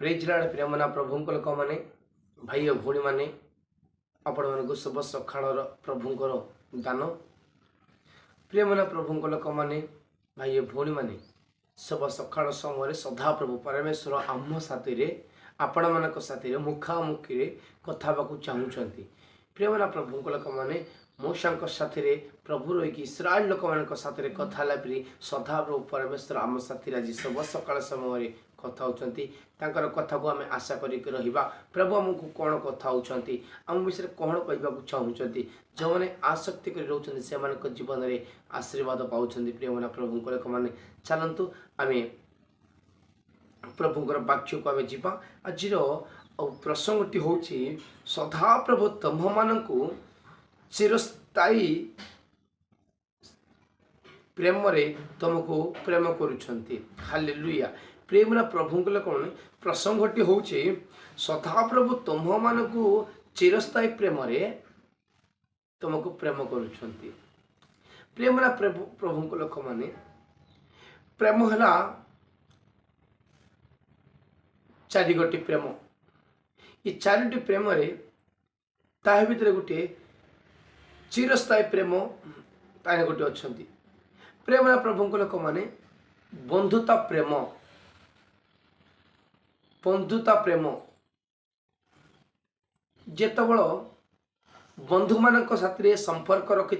Praise Lord प्रियमना प्रभुंकर लोक मैंने भाई और भौणी मैंने आपण मानक शुभ सकाळ प्रभुंकर दान प्रियमना प्रभुंकर लोक मैंने भाई और भौणी मैंने शुभ सकाळ समय सदा प्रभु परमेश्वर आम साथी आपण मान साथी मुखामुखी कथा चाहूँगी प्रियमना प्रभुंकर लोक मैंने मूसा साथी प्रभु रही इस्राएल लोक मान साथी कथा सदा प्रभु परमेश्वर आम साथी आज शुभ सकाळ समय कथा होती कथा को आम आशा करा प्रभु आमको कौन कथा होती आम विषय कौन कहवाक चाहूँगी जो मैंने आसक्ति कर रोचे से जीवन में आशीर्वाद पाँच प्रियमना प्रभु लोक मैंने चलतु आम प्रभुंर वाक्य को आम जा आज प्रसंगटी हूँ सदा प्रभु तुम मान चिरस्थायी प्रेम तुमको प्रेम करुँच हालेलुया प्रेमना प्रभु लोक प्रसंगटी हूँ सदा प्रभु तुम मान चिरस्थायी प्रेम तुमको प्रेम करुँच प्रेमना प्रभु लोक मैंने प्रेम है चारि गोटी प्रेम ये चारोटी प्रेम ता भीतर गोटे चिरस्थायी प्रेम ताने गोटे अच्छा प्रेमना प्रभु लोक मैंने बंधुता प्रेम जेतबल बंधु मान साथी संपर्क रखि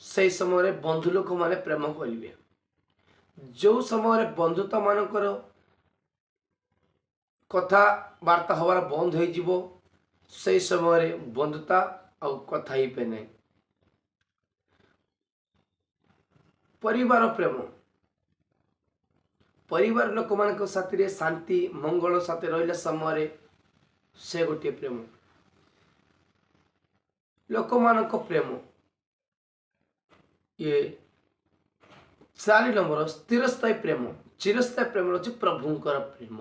से समय बंधु लोक मैंने प्रेम करेंगे जो समय बंधुता मानकर कथबार्ता हमारा बंद हो से समय बंधुता आ कथा ही पे नहीं परिवार प्रेम परिवार लोक मान साथी शांति मंगल साथ रहा समय से गोटे प्रेम लोक मान प्रेम ये 4 नंबर स्थिरस्थायी प्रेम चिरस्थायी प्रेम अच्छे प्रभुंकर प्रेम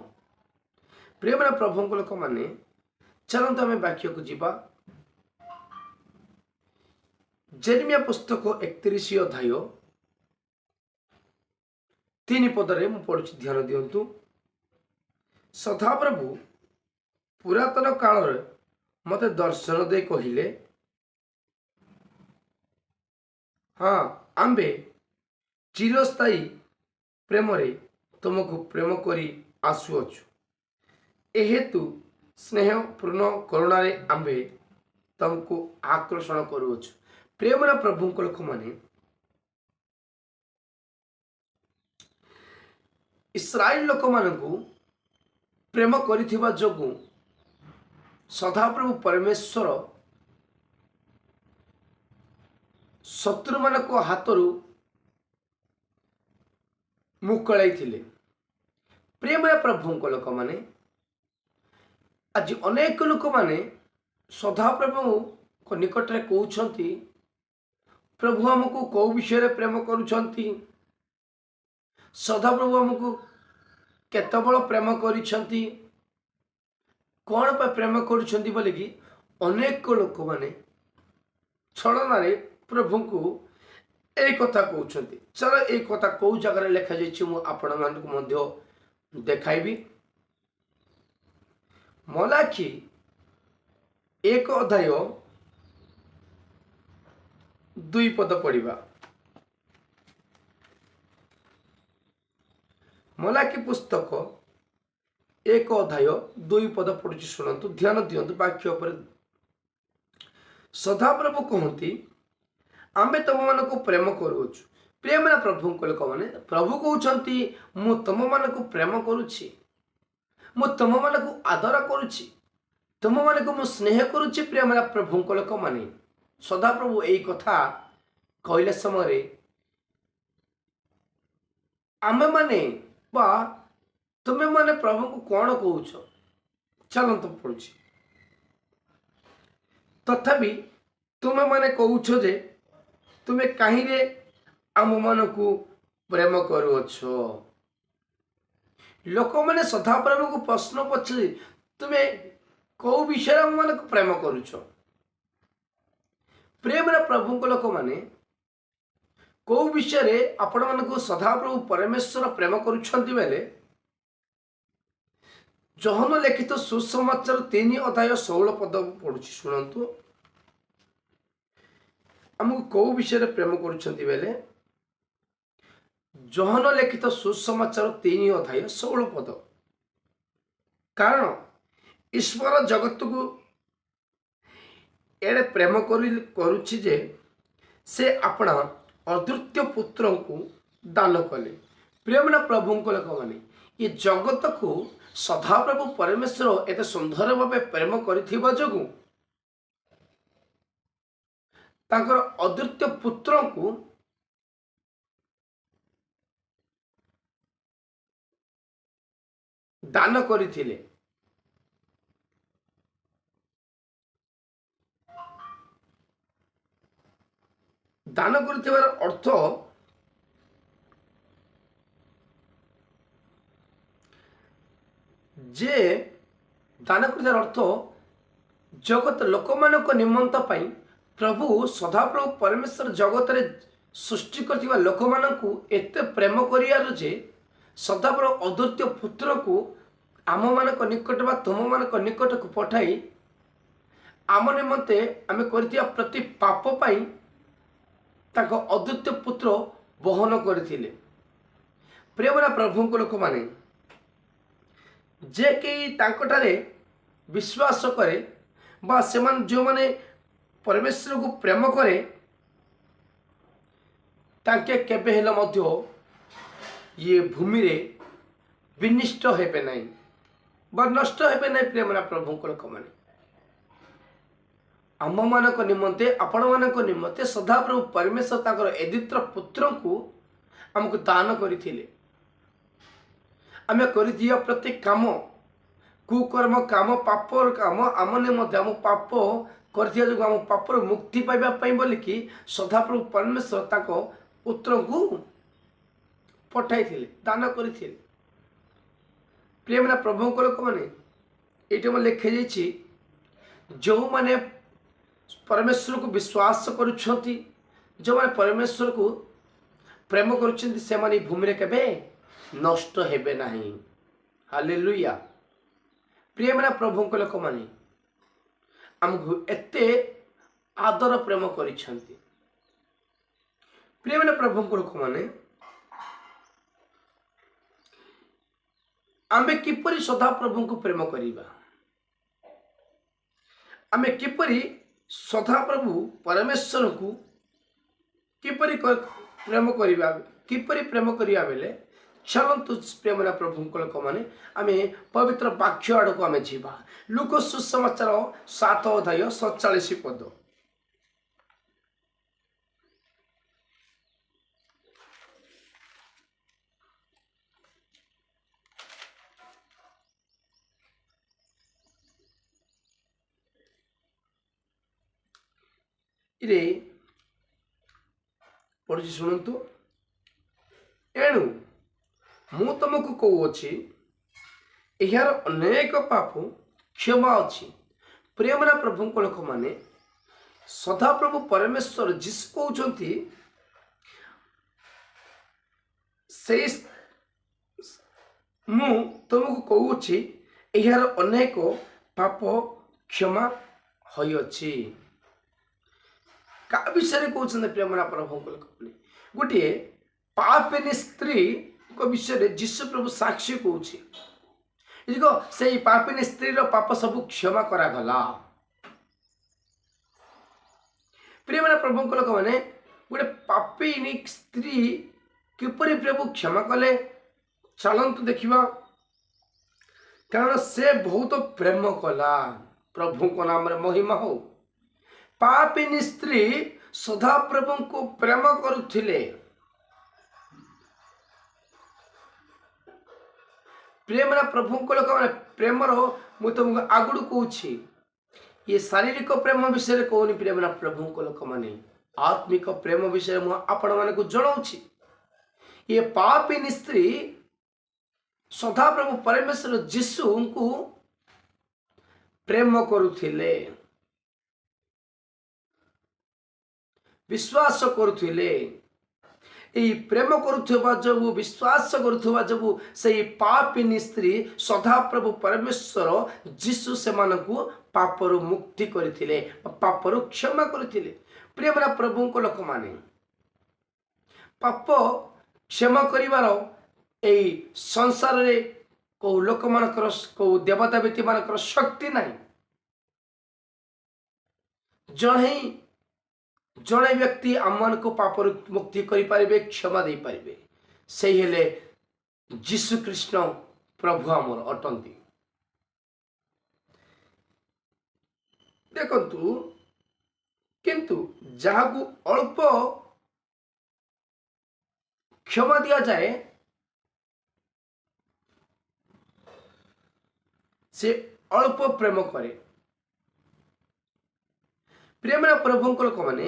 प्रेमना प्रभु लोक मैंने चलते आम वाक्य को जीवा जेरेमिया पुस्तक 31 अध्याय 3 पदरे मु पढ़ुछि ध्यान दियंतु सदा प्रभु पुरातन काल मते दर्शन दे कहिले हाँ आंबे चिरस्थायी प्रेम तुमको प्रेम करी आसुअछु एहेतु स्नेह पूर्ण करुणारे आंबे तुमको आकर्षण करुअछु प्रेमना प्रभु लोक मैंने इस्राएल लोक मान प्रेम करिथिबा जोगु सदा प्रभु परमेश्वर शत्रु मान हाथरू मुकलाई प्रेमना प्रभु लोक मैंने आज अनेक लोक मैंने सदा प्रभु निकट में कहते प्रभु आमको कौ विषय प्रेम करुछंती सदा प्रभु आमको केतबल प्रेम करिछंती कौन पर प्रेम करुछंती बोले कि अनेक लोक मैंने छलना प्रभु को एक कथा कहते चलो एक कथा कौ जगह लिखा जाइए आपण मानक देखाइबी मलाखी 1 अध्याय 2 पद पढ़ा मलाखी पुस्तक 1 अध्याय 2 पद पढ़ुची शुणु ध्यान दियंतु वाक्य पर सदा प्रभु कहती आमे तुम मान को प्रेम करुछु प्रेमना प्रभु लोक मैंने प्रभु कहते मु तुम मान को प्रेम करुछि मु तुम मान को आदर करुछि तुम मान को मु स्नेह करुछि प्रेमना प्रभु लोक मैंने सदा प्रभु यही कथा कहले समय आमे माने बा तुम्हें माने प्रभु को कौन कहूछ चलत पड़ुछि तथापि तुम्हें माने कहूछ जे तुम्हें कहीं आम मान को प्रेम करुअछ लोक मैंने सदा प्रभु को प्रश्न पचारे तुम्हें कौ विषय आम मान को प्रेम करुछ प्रेमना प्रभु लोक मैंने कौ विषय आपण मान को सदा प्रभु परमेश्वर प्रेम करुछंती बेले ଯୋହନ ଲିଖିତ ସୁସମାଚାର 3 ଅଧ୍ୟାୟ 16 ପଦ ପଢୁଛି, ଶୁଣନ୍ତୁ। ଆମକୁ କୋଉ ବିଷୟରେ ପ୍ରେମ କରୁଛନ୍ତି ବେଲେ ଯୋହନ ଲିଖିତ ସୁସମାଚାର 3 ଅଧ୍ୟାୟ 16 ପଦ। କାରଣ ଈଶ୍ୱର ଜଗତକୁ ଏଡ଼େ ପ୍ରେମ କରୁଛି ଯେ ସେ ଆପଣା ଅଦ୍ୱିତୀୟ ପୁତ୍ରଙ୍କୁ ଦାନ କଲେ। ପ୍ରେମନା ପ୍ରଭୁଙ୍କ ଲୋକମାନେ, ଏ ଜଗତକୁ ସଦାପ୍ରଭୁ ପରମେଶ୍ୱର ଏତେ ସୁନ୍ଦର ଭାବେ ପ୍ରେମ କରିଥିବା ଯୋଗୁଁ ତାଙ୍କର ଅଦ୍ୱିତୀୟ ପୁତ୍ରଙ୍କୁ ଦାନ କରିଥିଲେ। ଦାନ କରିଥିବାର ଅର୍ଥ ଯେ ଦାନ କରିଥିବାର ଅର୍ଥ ଜଗତ ଲୋକମାନଙ୍କ ନିମନ୍ତା ପାଇଁ ପ୍ରଭୁ ସଦାପ୍ରଭୁ ପରମେଶ୍ୱର ଜଗତରେ ସୃଷ୍ଟି କରିଥିବା ଲୋକମାନଙ୍କୁ ଏତେ ପ୍ରେମ କରିବାର ଯେ ସଦାପ୍ରଭୁ ଅଦ୍ୱିତୀୟ ପୁତ୍ରକୁ ଆମମାନଙ୍କ ନିକଟ ବା ତୁମମାନଙ୍କ ନିକଟକୁ ପଠାଇ ଆମ ନିମନ୍ତେ ଆମେ କରିଥିବା ପ୍ରତି ପାପ ପାଇଁ ତାଙ୍କ ଅଦ୍ୱିତୀୟ ପୁତ୍ର ବହନ କରିଥିଲେ। ପ୍ରେମନା ପ୍ରଭୁଙ୍କ ଲୋକମାନେ, ଯେ କେହି ତାଙ୍କଠାରେ ବିଶ୍ୱାସ କରେ ବା ସେମାନେ ଯେଉଁମାନେ ପରମେଶ୍ୱରକୁ ପ୍ରେମ କରେ ତାଙ୍କେ କେବେ ହେଲେ ମଧ୍ୟ ଇଏ ଭୂମିରେ ବିନିଷ୍ଟ ହେବେ ନାହିଁ ବା ନଷ୍ଟ ହେବେ ନାହିଁ। ପ୍ରେମନା ପ୍ରଭୁଙ୍କ ଲୋକମାନେ, ଆମମାନଙ୍କ ନିମନ୍ତେ ଆପଣମାନଙ୍କ ନିମନ୍ତେ ସଦାପ୍ରଭୁ ପରମେଶ୍ୱର ତାଙ୍କର ଅଦ୍ୱିତୀୟ ପୁତ୍ରଙ୍କୁ ଆମକୁ ଦାନ କରିଥିଲେ। ଆମେ କରିଥିବା ପ୍ରତି କାମ, କୁକର୍ମ କାମ, ପାପର କାମ, ଆମ ନିମନ୍ତେ ଆମ ପାପ କରିଥିବା ଯୋଗୁଁ ଆମ ପାପରୁ ମୁକ୍ତି ପାଇବା ପାଇଁ ବୋଲିକି ସଦାପ୍ରଭୁ ପରମେଶ୍ୱର ତାଙ୍କ ପୁତ୍ରଙ୍କୁ ପଠାଇଥିଲେ, ଦାନ କରିଥିଲେ। ପ୍ରେମନା ପ୍ରଭୁଙ୍କ ଲୋକମାନେ, ଏଇଟା ମୁଁ ଲେଖାଯାଇଛି, ଯେଉଁମାନେ ପରମେଶ୍ୱରକୁ ବିଶ୍ୱାସ କରୁଛନ୍ତି, ଯେଉଁମାନେ ପରମେଶ୍ୱରକୁ ପ୍ରେମ କରୁଛନ୍ତି, ସେମାନେ ଏହି ଭୂମିରେ କେବେ ନଷ୍ଟ ହେବେ ନାହିଁ। ହାଲେଲୁୟା। ପ୍ରେମନା ପ୍ରଭୁଙ୍କ ଲୋକମାନେ, ଆମକୁ ଏତେ ଆଦର ପ୍ରେମ କରିଛନ୍ତି। ପ୍ରେମନା ପ୍ରଭୁଙ୍କ ଲୋକମାନେ, ଆମେ କିପରି ସଦାପ୍ରଭୁଙ୍କୁ ପ୍ରେମ କରିବା? ଆମେ କିପରି ସଦାପ୍ରଭୁ ପରମେଶ୍ୱରକୁ କିପରି ପ୍ରେମ କରିବା ବେଲେ ଚାଲନ୍ତୁ ପ୍ରେମନା ପ୍ରଭୁଙ୍କ ଲୋକମାନେ ଆମେ ପବିତ୍ର ବାକ୍ୟ ଆଡ଼କୁ ଆମେ ଯିବା। ଲୁକ ସୁସମାଚାର 7 ଅଧ୍ୟାୟ 47 ପଦ। ରେ ପଢୁଛି, ଶୁଣନ୍ତୁ। ଏଣୁ ମୁଁ ତମକୁ କହୁଅଛି, ଏହାର ଅନେକ ପାପ କ୍ଷମା ଅଛି। ପ୍ରେମନା ପ୍ରଭୁଙ୍କ ଲୋକମାନେ, ସଦାପ୍ରଭୁ ପରମେଶ୍ୱର ଯୀଶୁ କହୁଛନ୍ତି, ସେଇ ମୁଁ ତମକୁ କହୁଛି ଏହାର ଅନେକ ପାପ କ୍ଷମା ହୋଇଅଛି। କାହା ବିଷୟରେ କହୁଛନ୍ତି ପ୍ରେମନା ପ୍ରଭୁଙ୍କ ଲୋକମାନେ? ଗୋଟିଏ ପାପିନୀ ସ୍ତ୍ରୀଙ୍କ ବିଷୟରେ ଯୀଶୁ ପ୍ରଭୁ ସାକ୍ଷୀ କହୁଛି। ସେଇ ପାପିନୀ ସ୍ତ୍ରୀର ପାପ ସବୁ କ୍ଷମା କରାଗଲା। ପ୍ରେମନା ପ୍ରଭୁଙ୍କ ଲୋକମାନେ, ଗୋଟେ ପାପିନୀ ସ୍ତ୍ରୀ କିପରି ପ୍ରଭୁ କ୍ଷମା କଲେ ଚାଲନ୍ତୁ ଦେଖିବା। କାରଣ ସେ ବହୁତ ପ୍ରେମ କଲା। ପ୍ରଭୁଙ୍କ ନାମରେ ମହିମା ହଉ। ପାପିନୀ ସ୍ତ୍ରୀ ସଦାପ୍ରଭୁଙ୍କୁ ପ୍ରେମ କରୁଥିଲେ। ପ୍ରେମନା ପ୍ରଭୁଙ୍କ ଲୋକମାନେ, ପ୍ରେମର ମୁଁ ତମକୁ ଆଗରୁ କହୁଛି, ଇଏ ଶାରୀରିକ ପ୍ରେମ ବିଷୟରେ କହୁନି। ପ୍ରେମନା ପ୍ରଭୁଙ୍କ ଲୋକମାନେ, ଆତ୍ମିକ ପ୍ରେମ ବିଷୟରେ ମୁଁ ଆପଣମାନଙ୍କୁ ଜଣାଉଛି। ଇଏ ପାପିନୀ ସ୍ତ୍ରୀ ସଦାପ୍ରଭୁ ପରମେଶ୍ୱର ଯୀଶୁଙ୍କୁ ପ୍ରେମ କରୁଥିଲେ, ବିଶ୍ୱାସ କରୁଥିଲେ। এই ପ୍ରେମ କରୁଥିବା ଯୋଗୁଁ ବିଶ୍ୱାସ କରୁଥିବା ଯୋଗୁଁ ସେଇ ପାପିନୀ ସ୍ତ୍ରୀ ସଦାପ୍ରଭୁ ପରମେଶ୍ୱର ଯୀଶୁ ସେମାନଙ୍କୁ ପାପରୁ ମୁକ୍ତି କରିଥିଲେ, ପାପରୁ କ୍ଷମା କରିଥିଲେ। ପ୍ରିୟమైన ପ୍ରଭୁଙ୍କ ଲୋକମାନେ, ପାପ କ୍ଷମା କରିବାର ଏଇ ସଂସାରରେ କୋଉ ଲୋକମାନଙ୍କର କୋଉ ଦେବତାବତୀ ମାନଙ୍କର ଶକ୍ତି ନାହିଁ। ଜଣେ ବ୍ୟକ୍ତି ଆମମାନଙ୍କୁ ପାପରୁ ମୁକ୍ତି କରିପାରିବେ, କ୍ଷମା ଦେଇପାରିବେ, ସେଇ ହେଲେ ଯୀଶୁ ଖ୍ରୀଷ୍ଟ ପ୍ରଭୁ ଆମର ଅଟନ୍ତି। ଦେଖନ୍ତୁ, କିନ୍ତୁ ଯାହାକୁ ଅଳ୍ପ କ୍ଷମା ଦିଆଯାଏ ସେ ଅଳ୍ପ ପ୍ରେମ କରେ। ପ୍ରେମର ପ୍ରଭୁଙ୍କ ଲୋକମାନେ,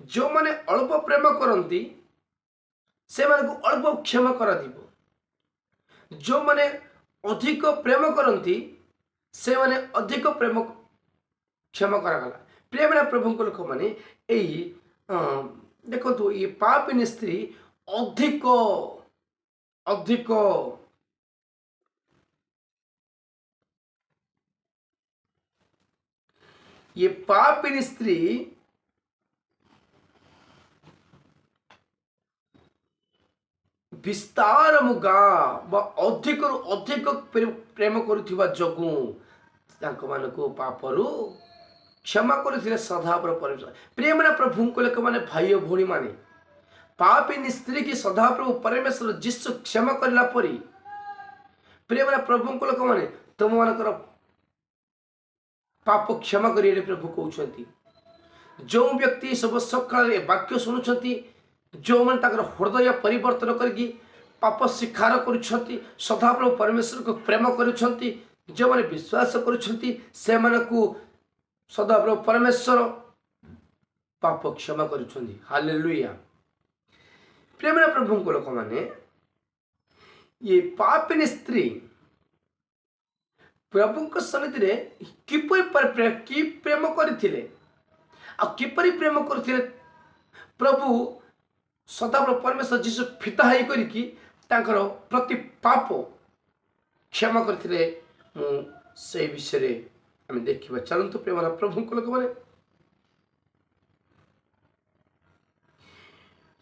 ଯେଉଁମାନେ ଅଳ୍ପ ପ୍ରେମ କରନ୍ତି ସେମାନଙ୍କୁ ଅଳ୍ପ କ୍ଷମା କରାଯିବ। ଯେଉଁମାନେ ଅଧିକ ପ୍ରେମ କରନ୍ତି ସେମାନେ ଅଧିକ ପ୍ରେମ କ୍ଷମା କରାଗଲା। ପ୍ରେମର ପ୍ରଭୁଙ୍କ ଲୋକମାନେ, ଏଇ ଦେଖନ୍ତୁ, ଏ ପାପିନୀ ସ୍ତ୍ରୀ ଅଧିକ ये पापिनी स्त्री विस्तार मुगा अधिक अधिक प्रेम करुवा जोगु को पापरू क्षमा करथिले सदापर परमेश्वर। प्रेमना प्रभु को लोक माने, भाई भौणी माने, पापिनी स्त्री की सदाप्रभु परमेश्वर जीशु क्षमा करला परी प्रेमना प्रभु को लोक माने तुम मानकर पाप क्षमा करिए प्रभु कहते। जो व्यक्ति सब सकाल वाक्य शुणुंट, जो मैंने हृदय परिवर्तन करके पाप स्वीकार कर सदाप्रभु परमेश्वर को प्रेम करुँच, जो मैंने विश्वास कर सदाप्रभु परमेश्वर पाप क्षमा करुँच। हालेलुया। प्रेम प्रभु को लोक माने, ये पापिनी स्त्री प्रभु सन्निधि कि प्रेम करथिले आ किपरि प्रेम करथिले। प्रभु सदाप्रभु परमेश्वर जीशु फिता है करिकी तांकर प्रति पाप क्षमा करथिले। से विषय आम देखा। चलतु प्रेम प्रभु को लोक माने,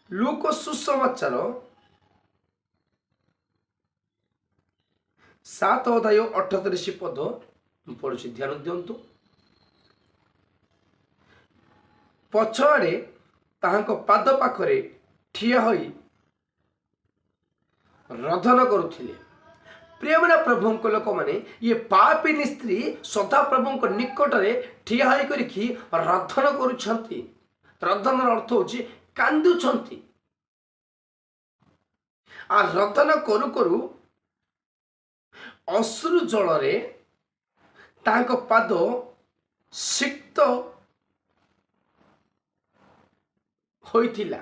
लूक सुसमाचार 7 अध्याय 38 पद पढ़ुछि, ध्यान दियंतु। पछआड़े ताहांको पाद पाखरे ठिया होई रधन करुथिले। प्रेमना प्रभु को लोक माने, ये पापिनी स्त्री सदा प्रभु को निकट में ठिया होई करिकी रधन करुछंती। रधन अर्थ होछि कांदुछंती। आ रधन करू करू अश्रु जल तांको पाद सिक्त होइथिला।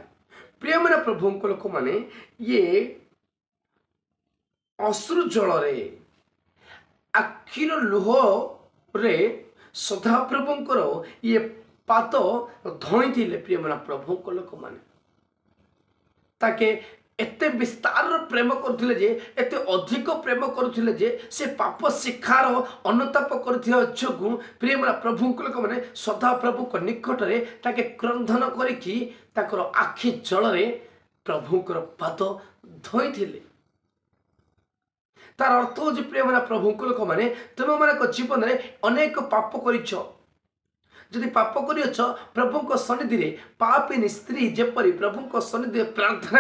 प्रेमना प्रभु को लोक माने, ये अश्रु जल आखिर लुह रे सदाप्रभुंकर ये पाद धोईथिले। प्रेमना प्रभु को लोक माने ताके एते विस्तार प्रेम करथिले जे, एते अधिक प्रेम करथिले जे, से पाप स्वीकार अनुताप करथिया जोगु प्रेमना प्रभु को लोक माने सदा प्रभु को निकट रे ताके क्रंदन करिकी ताकर आखि जल रे प्रभुकर पाद धोईथिले। तार अर्थ हो प्रेमना प्रभु को लोक माने, तुम मान जीवन में अनेक पाप करिछ। जदि पाप करिछ, प्रभु को सन्निधि रे पापिनी स्त्री जेपरी प्रभु को सन्निधि प्रार्थना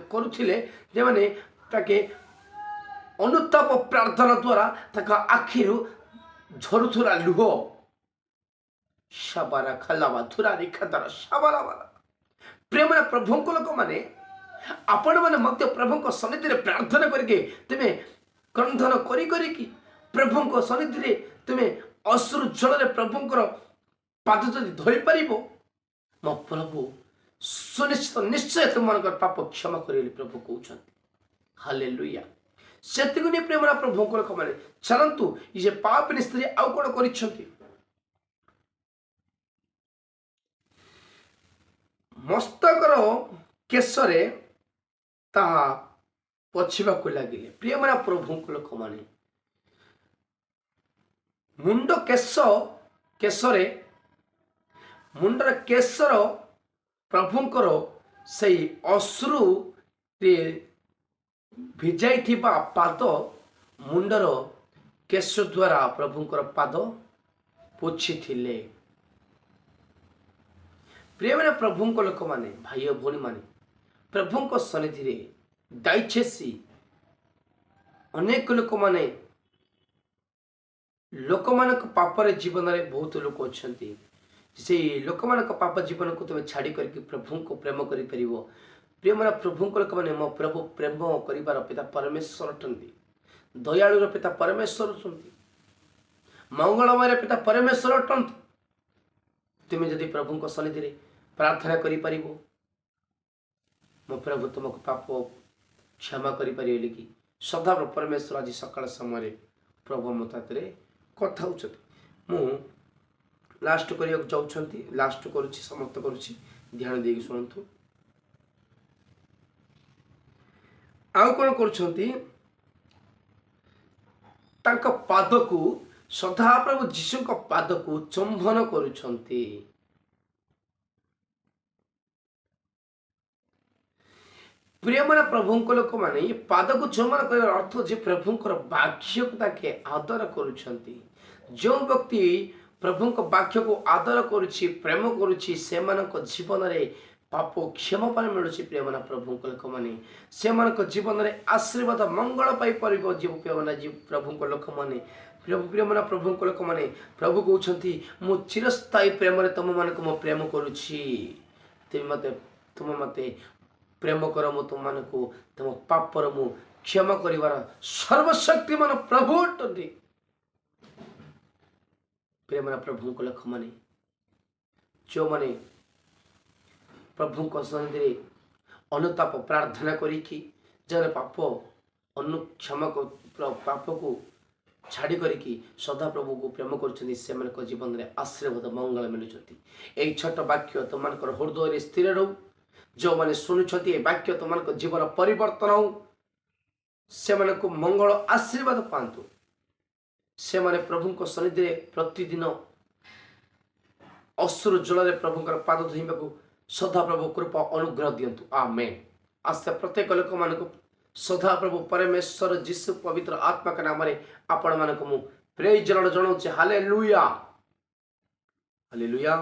करुथिले, जे माने ताके अनुताप प्रार्थना द्वारा ताका आखिरु झरुथुरा लुह शाबारा खलावा थुरा रिखादार शाबारा वाला। प्रेमना प्रभु को लोक माने, आपण माने मध्य प्रभु को सन्निधि रे प्रार्थना करके तुमे क्रंदन करी करी प्रभु को सन्निधि रे तुमे अश्रु जल रे प्रभुंकर पाद जदि धोई पारिबो, मो प्रभु सुनिश्चित निश्चय तुम पाप क्षमा करेली प्रभु कहते। हालेलुया। सेतिको ने प्रेमना प्रभु को लोक माने, चलंतु ये पापिनी स्त्री आउ कोन करिछंती। ମସ୍ତକର କେଶରେ ତାହା ପଛିବାକୁ ଲାଗିଲେ। ପ୍ରିୟମାନେ ପ୍ରଭୁଙ୍କ ଲୋକମାନେ, କେଶରେ ମୁଣ୍ଡର କେଶର ପ୍ରଭୁଙ୍କର ସେଇ ଅଶ୍ରୁରେ ଭିଜାଇଥିବା ପାଦ ମୁଣ୍ଡର କେଶ ଦ୍ୱାରା ପ୍ରଭୁଙ୍କର ପାଦ ପୋଛିଥିଲେ। ପ୍ରିୟମାନେ ପ୍ରଭୁଙ୍କ ଲୋକମାନେ, ଭାଇ ଓ ଭଉଣୀମାନେ, ପ୍ରଭୁଙ୍କ ସନ୍ନିଧିରେ ଦୟచేసి ଅନେକ ଲୋକମାନଙ୍କ ପାପରେ ଜୀବନରେ ବହୁତ ଲୋକ ଅଛନ୍ତି। ସେଇ ଲୋକମାନଙ୍କ ପାପ ଜୀବନକୁ ତୁମେ ଛାଡ଼ି କରିକି ପ୍ରଭୁଙ୍କୁ ପ୍ରେମ କରିପାରିବ। ପ୍ରିୟମାନେ ପ୍ରଭୁଙ୍କ ଲୋକମାନେ, ମୋ ପ୍ରଭୁ ପ୍ରେମ କରିବାର ପିତା ପରମେଶ୍ୱର ଅଟନ୍ତି। ଦୟାଳୁର ପିତା ପରମେଶ୍ୱର ଅଟନ୍ତି। ମଙ୍ଗଳମୟର ପିତା ପରମେଶ୍ୱର ଅଟନ୍ତି। ତୁମେ ଯଦି ପ୍ରଭୁଙ୍କ ସନ୍ନିଧିରେ ପ୍ରାର୍ଥନା କରିପାରିବ, ମୋ ପ୍ରଭୁ ତୁମକୁ ପାପ କ୍ଷମା କରିପାରିବେ କି? ସଦାବେଳେ ପରମେଶ୍ୱର ଆଜି ସକାଳ ସମୟରେ ପ୍ରଭୁ ମୋ ତାତରେ କଥା ହେଉଛନ୍ତି। ମୁଁ ଲାଷ୍ଟ କରିବାକୁ ଯାଉଛନ୍ତି, ଲାଷ୍ଟ କରୁଛି, ସମାପ୍ତ କରୁଛି, ଧ୍ୟାନ ଦେଇକି ଶୁଣନ୍ତୁ। ଆଉ କ'ଣ କରୁଛନ୍ତି? ତାଙ୍କ ପାଦକୁ, ସଦାପ୍ରଭୁ ଯୀଶୁଙ୍କ ପାଦକୁ ଚୁମ୍ବନ କରୁଛନ୍ତି। ପ୍ରିୟମାନେ ପ୍ରଭୁଙ୍କ ଲୋକମାନେ, ଏ ପାଦକୁ ଚୁମ୍ବନ କରିବାର ଅର୍ଥ ଯେ ପ୍ରଭୁଙ୍କର ବାକ୍ୟକୁ ତାଙ୍କେ ଆଦର କରୁଛନ୍ତି। ଯେଉଁ ବ୍ୟକ୍ତି ପ୍ରଭୁଙ୍କ ବାକ୍ୟକୁ ଆଦର କରୁଛି, ପ୍ରେମ କରୁଛି, ସେମାନଙ୍କ ଜୀବନରେ ପାପ କ୍ଷମା ମିଳୁଛି। ପ୍ରିୟମାନେ ପ୍ରଭୁଙ୍କ ଲୋକମାନେ, ସେମାନଙ୍କ ଜୀବନରେ ଆଶୀର୍ବାଦ ମଙ୍ଗଳ ପାଇପାରିବ। ପ୍ରଭୁଙ୍କ ଲୋକମାନେ, ପ୍ରିୟମାନେ ପ୍ରଭୁଙ୍କ ଲୋକମାନେ, ପ୍ରଭୁ କହୁଛନ୍ତି, ମୁଁ ଚିରସ୍ଥାୟୀ ପ୍ରେମରେ ତୁମମାନଙ୍କୁ ମୁଁ ପ୍ରେମ କରୁଛି। ତୁମେ ମୋତେ ପ୍ରେମ କର, ମୁଁ ତୁମମାନଙ୍କୁ ତୁମ ପାପର ମୁଁ କ୍ଷମା କରିବାର ସର୍ବଶକ୍ତିମାନ ପ୍ରଭୁ ଅଟନ୍ତି। ପ୍ରେମର ପ୍ରଭୁଙ୍କ ଲୋକମାନେ, ଯେଉଁମାନେ ପ୍ରଭୁଙ୍କ ସନ୍ନିଧିରେ ଅନୁତାପ ପ୍ରାର୍ଥନା କରିକି ଯେଉଁମାନେ ପାପକୁ ଛାଡ଼ି କରିକି ସଦାପ୍ରଭୁକୁ ପ୍ରେମ କରୁଛନ୍ତି, ସେମାନଙ୍କ ଜୀବନରେ ଆଶୀର୍ବାଦ ମଙ୍ଗଳ ମିଳୁଛନ୍ତି। ଏହି ଛୋଟ ବାକ୍ୟ ତୁମମାନଙ୍କର ହୃଦୟରେ ସ୍ଥିର ରହୁ। ଯେଉଁମାନେ ଶୁଣୁଛନ୍ତି, ଏ ବାକ୍ୟ ତୁମମାନଙ୍କ ଜୀବନ ପରିବର୍ତ୍ତନ ହଉ, ସେମାନଙ୍କୁ ମଙ୍ଗଳ ଆଶୀର୍ବାଦ ପାଆନ୍ତୁ। ସେମାନେ ପ୍ରଭୁଙ୍କ ସନ୍ନିଧିରେ ପ୍ରତିଦିନ ଅଶ୍ରୁ ଜଳରେ ପ୍ରଭୁଙ୍କର ପାଦ ଧୋଇବାକୁ ସଦାପ୍ରଭୁ କୃପା ଅନୁଗ୍ରହ ଦିଅନ୍ତୁ। ଆମେନ୍। ଆସ୍ତେ ପ୍ରତ୍ୟେକ ଲୋକମାନଙ୍କୁ ସଦାପ୍ରଭୁ ପରମେଶ୍ୱର ଯୀଶୁ ପବିତ୍ର ଆତ୍ମାଙ୍କ ନାମରେ ଆପଣମାନଙ୍କୁ ମୁଁ ପ୍ରେଜ ଜଣାଉଛି। Hallelujah, hallelujah.